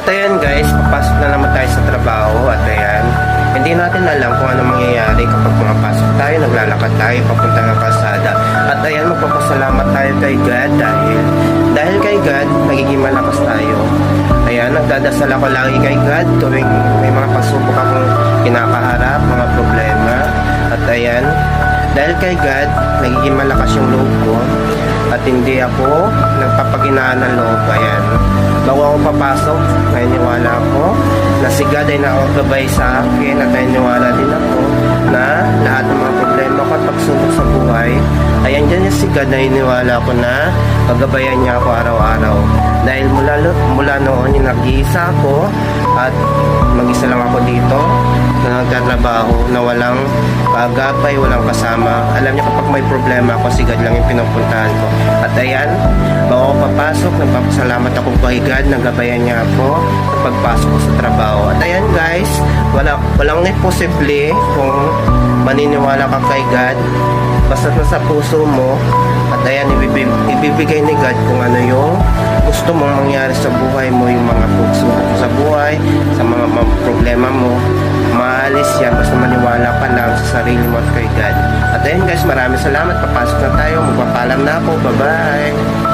ayan guys, papasok na naman tayo sa trabaho. At ayan, hindi natin alam kung ano mangyayari kapag pumapasok tayo, naglalakad tayo papunta ng kalsada. At ayan, magpapasalamat tayo kay God dahil kay God, magiging malakas tayo. Ayan, nagdadasal ako lagi kay God tuwing may mga pagsubok akong kinakaharap, mga problema. At ayan, dahil kay God, nagiging malakas yung loob ko at hindi ako nagpapaginaan ng loob. Ayan, bago ako papasok, naniniwala ako na si God ay nakagabay sa akin at naniniwala din ako na lahat ng mga problema ko at pagsubok sa buhay, ayan dyan si God, naniniwala ko na pagabayan niya ako araw-araw. Dahil mula noon yung nag-iisa ako at mag-isa lang ako dito na nagtatrabaho na walang kagabay, walang kasama. Alam niya kapag may problema ako, si God lang yung pinupuntahan ko. At ayan, bago ako papasok, nagpapasalamat ako kay God, nagabayan niya ako sa pagpasok ko sa trabaho. At ayan guys, walang imposible kung maniniwala ka kay God. Basta nasa puso mo, at ayan, ibibigay ni God kung ano yung gusto mong mangyari sa buhay mo, yung mga pagsubok sa buhay, sa mga problema mo, maalis yan basta maniwala ka lang sa sarili mo at kay God. At ayun guys, maraming salamat. Papasok na tayo, magpapalam na ako. Bye bye.